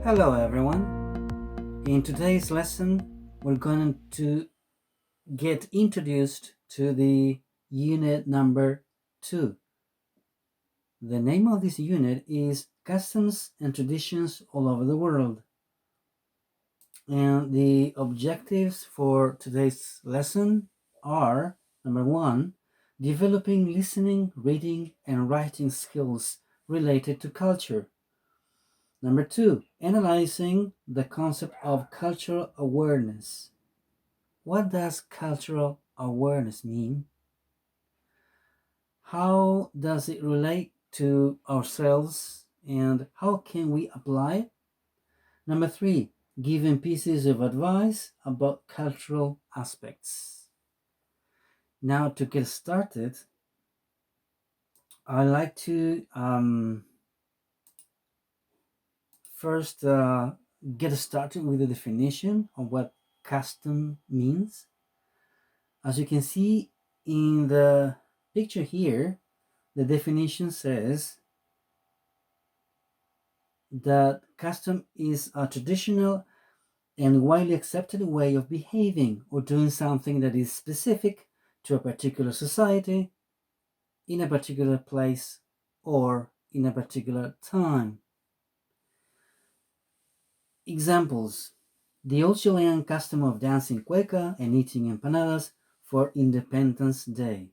Hello everyone. In today's lesson, we're going to get introduced to the unit number 2. The name of this unit is Customs and Traditions All Over the World. And the objectives for today's lesson are number 1, developing listening, reading, and writing skills related to culture. Number 2, analyzing the concept of cultural awareness. What does cultural awareness mean? How does it relate to ourselves and how can we apply it? Number 3, giving pieces of advice about cultural aspects. Now, to get started, I like to first get started with the definition of what custom means. As you can see in the picture here, the definition says that custom is a traditional and widely accepted way of behaving or doing something that is specific to a particular society, in a particular place, or in a particular time. Examples: the old Chilean custom of dancing cueca and eating empanadas for Independence Day.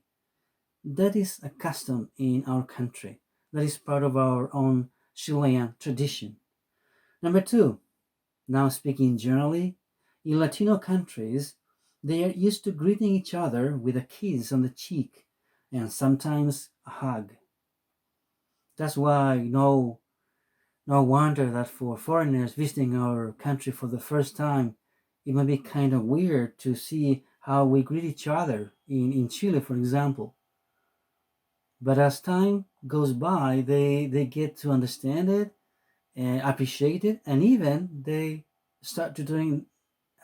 That is a custom in our country. That is part of our own Chilean tradition. Number 2, now speaking generally, in Latino countries, they are used to greeting each other with a kiss on the cheek and sometimes a hug. That's why no wonder that for foreigners visiting our country for the first time, it might be kind of weird to see how we greet each other in Chile, for example. But as time goes by, they get to understand it and appreciate it, and even they start to doing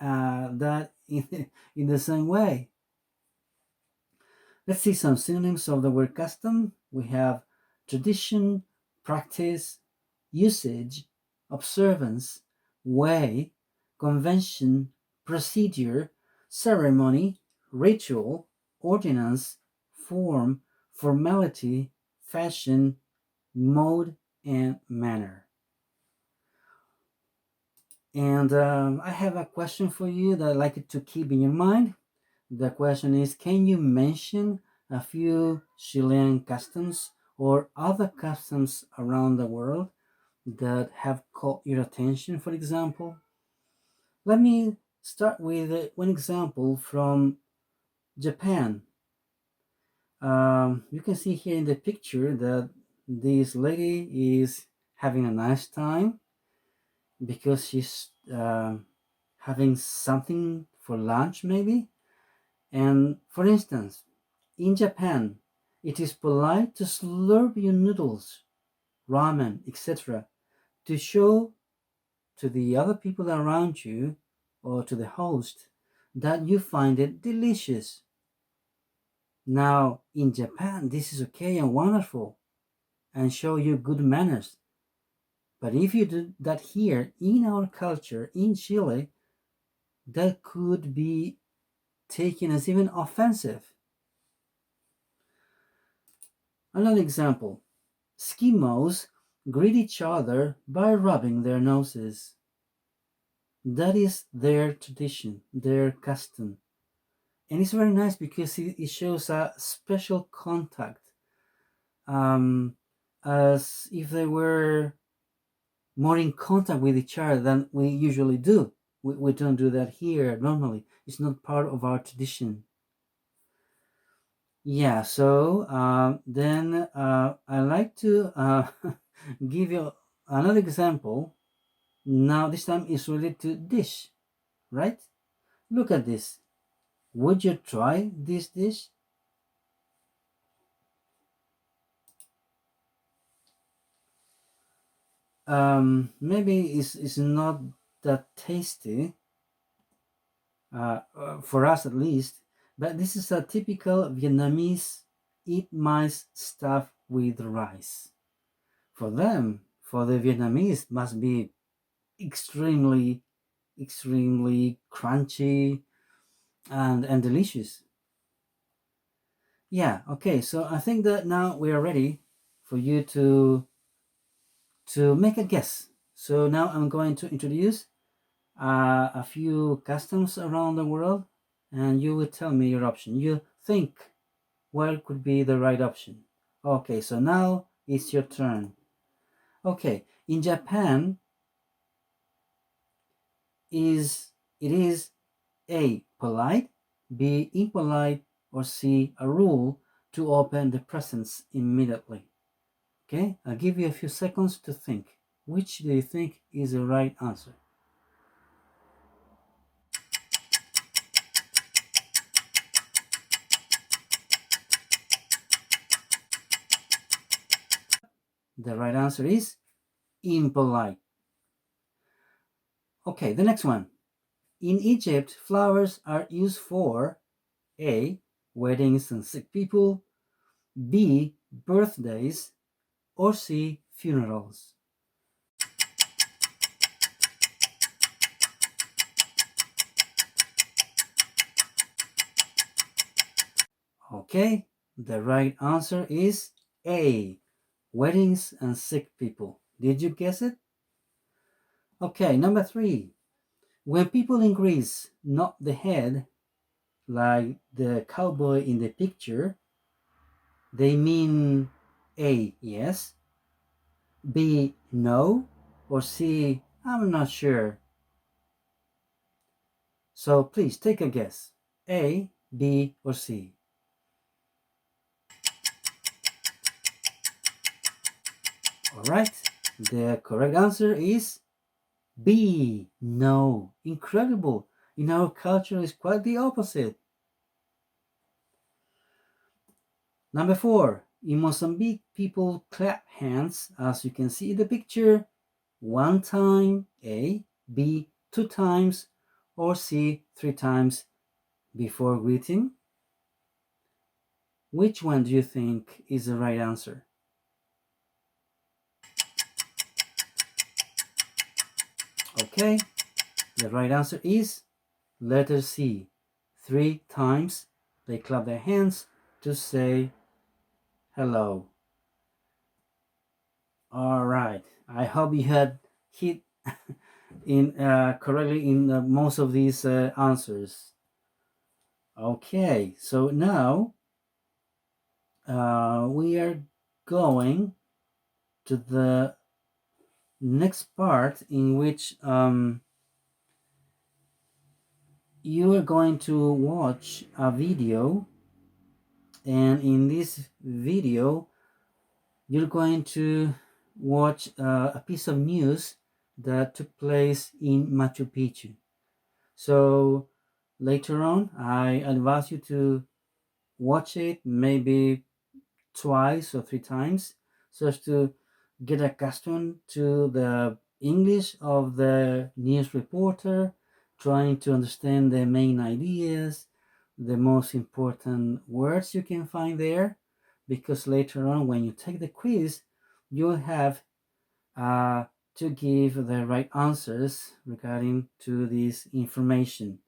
that in the same way. Let's see some synonyms of the word custom. We have tradition, practice, usage, observance, way, convention, procedure, ceremony, ritual, ordinance, form, formality, fashion, mode, and manner. And I have a question for you that I'd like you to keep in your mind. The question is, can you mention a few Chilean customs or other customs around the world that have caught your attention, for example? Let me start with one example from Japan. You can see here in the picture that this lady is having a nice time because she's having something for lunch, maybe. And for instance, in Japan, it is polite to slurp your noodles, ramen, etc., to show to the other people around you or to the host that you find it delicious. Now, in Japan, this is okay and wonderful and show you good manners. But if you do that here in our culture, in Chile, that could be taken as even offensive. Another example: Eskimos greet each other by rubbing their noses. That is their tradition, their custom. And it's very nice because it shows a special contact, um, as if they were more in contact with each other than we usually do. We don't do that here normally. It's not part of our tradition. Yeah, so then I like to give you another example. Now, this time is related to dish, right? Look at this. Would you try this dish? Maybe it's not that tasty, for us at least, but this is a typical Vietnamese eat mice stuffed with rice. For them, for the Vietnamese, must be extremely, extremely crunchy and delicious. Yeah, okay, so I think that now we are ready for you to make a guess. So now I'm going to introduce a few customs around the world, and you will tell me your option. You think what could be the right option. Okay, so now it's your turn. Okay, in Japan, is it is A, polite, B, impolite, or C, a rule to open the presents immediately? Okay, I'll give you a few seconds to think. Which do you think is the right answer? The right answer is impolite. Okay, the next one. In Egypt, flowers are used for A, weddings and sick people, B, birthdays, or C, funerals. Okay, the right answer is A, weddings and sick people. Did you guess it? Okay, number three. When people in Greece nod the head, like the cowboy in the picture, they mean A, yes, B, no, or C, I'm not sure. So please take a guess. A, B, or C. Alright, the correct answer is B, no. Incredible. In our culture, it's quite the opposite. Number four, in Mozambique, people clap hands, as you can see in the picture, one time, A, B, two times, or C, three times before greeting. Which one do you think is the right answer? Okay, the right answer is letter C. Three times they clap their hands to say hello. All right. I hope you had hit in correctly in most of these answers. Okay, so now we are going to the next part in which you are going to watch a video, and in this video you're going to watch a piece of news that took place in Machu Picchu. So later on, I advise you to watch it maybe twice or three times so as to get accustomed to the English of the news reporter, trying to understand the main ideas, the most important words you can find there, because later on, when you take the quiz, you'll have uh, to give the right answers regarding to this information.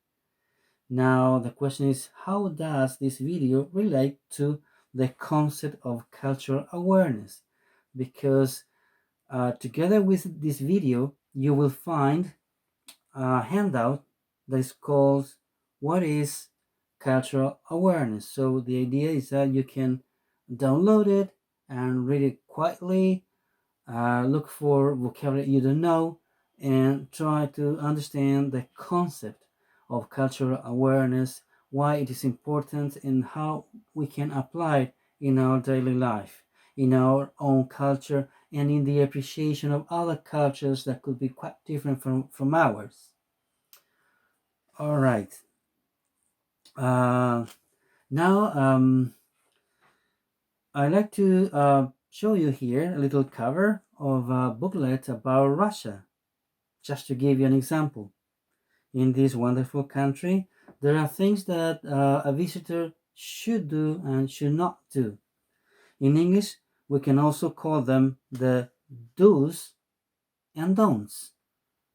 Now the question is, how does this video relate to the concept of cultural awareness? Because together with this video, you will find a handout that is called What is Cultural Awareness? So the idea is that you can download it and read it quietly, look for vocabulary you don't know, and try to understand the concept of cultural awareness, why it is important, and how we can apply it in our daily life, in our own culture, and in the appreciation of other cultures that could be quite different from ours. All right. Uh, Now, I'd like to show you here a little cover of a booklet about Russia. Just to give you an example, in this wonderful country, there are things that a visitor should do and should not do. In English, we can also call them the do's and don'ts.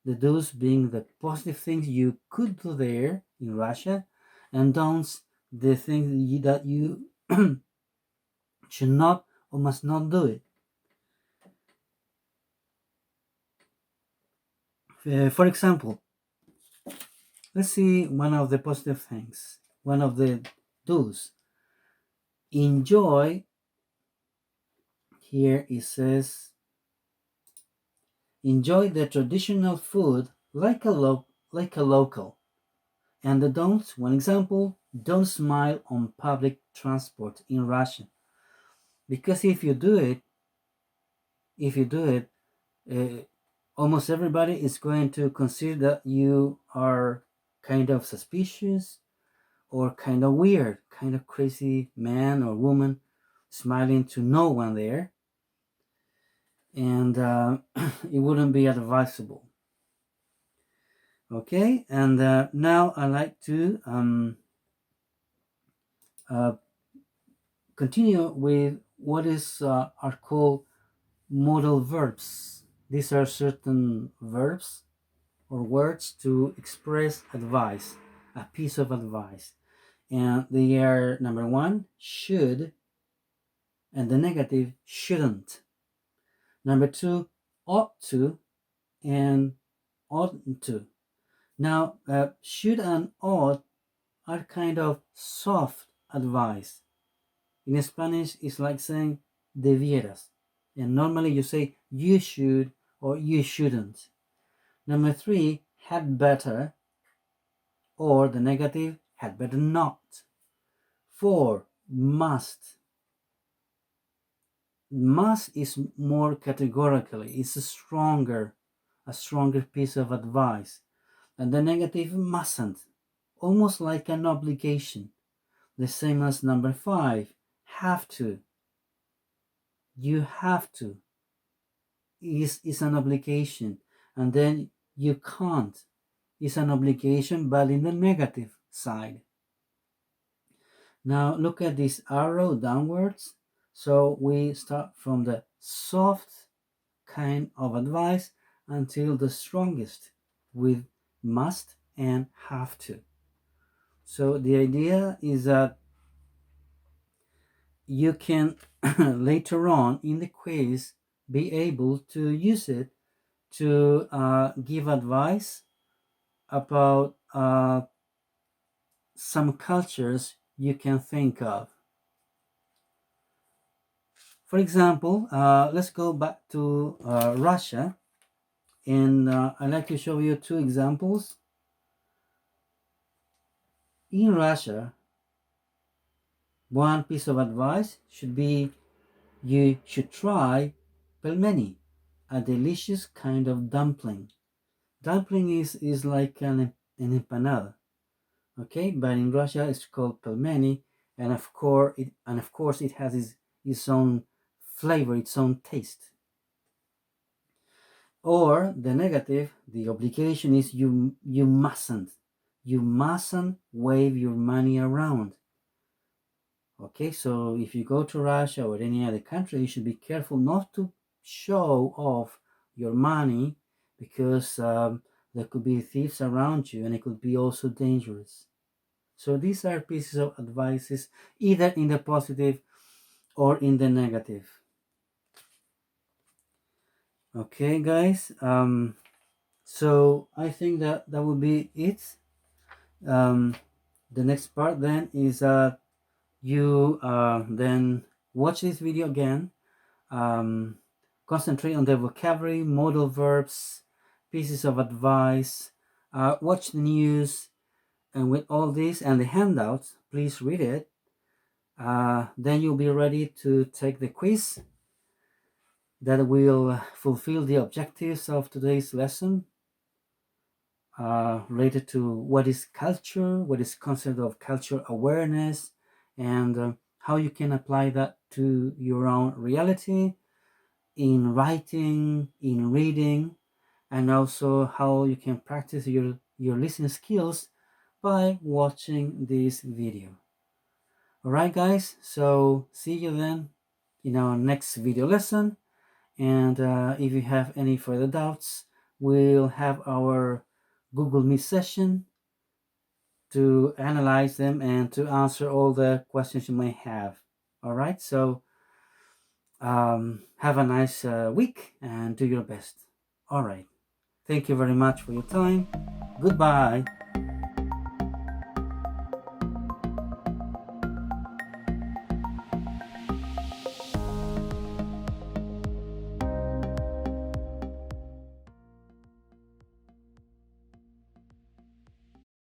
The do's being the positive things you could do there in Russia, and don'ts the things that you should not or must not do it. For example, let's see one of the positive things, one of the do's. Enjoy, here it says, enjoy the traditional food like a local. And the don'ts, one example, don't smile on public transport in Russia. Because if you do it, uh, almost everybody is going to consider that you are kind of suspicious or kind of weird, kind of crazy man or woman smiling to no one there. And it wouldn't be advisable. Okay, and now I like to uh, continue with what is are called modal verbs. These are certain verbs or words to express advice, a piece of advice. And they are number one, should, and the negative, shouldn't. Number two, ought to, and oughtn't to. Now, should and ought are kind of soft advice. In Spanish, it's like saying debieras. And normally you say you should or you shouldn't. Number three, had better, or the negative, had better not. Four, must. Must is more categorically, it's a stronger piece of advice. And the negative, mustn't, almost like an obligation. The same as number five, have to. You have to is an obligation. And then you can't is an obligation, but in the negative side. Now look at this arrow downwards. So we start from the soft kind of advice until the strongest with must and have to. So the idea is that you can later on in the quiz be able to use it to give advice about some cultures you can think of. For example, let's go back to Russia, and I'd like to show you two examples. In Russia, one piece of advice should be you should try pelmeni, a delicious kind of dumpling. Dumpling is like an empanada, okay? But in Russia, it's called pelmeni, and of course it has its own flavor, its own taste. Or the negative, the obligation is you mustn't wave your money around. Okay, so if you go to Russia or any other country, you should be careful not to show off your money because there could be thieves around you and it could be also dangerous. So these are pieces of advices either in the positive or in the negative. Okay, guys. So I think that would be it. The next part then is you then watch this video again, concentrate on the vocabulary, modal verbs, pieces of advice, watch the news, and with all this and the handouts, please read it. Then you'll be ready to take the quiz that will fulfill the objectives of today's lesson, related to what is culture, what is concept of culture awareness, and how you can apply that to your own reality in writing, in reading, and also how you can practice your listening skills by watching this video. Alright guys, so see you then in our next video lesson, and if you have any further doubts, we'll have our Google Meet session to analyze them and to answer all the questions you may have. All right, so have a nice week and do your best. All right, thank you very much for your time. Goodbye.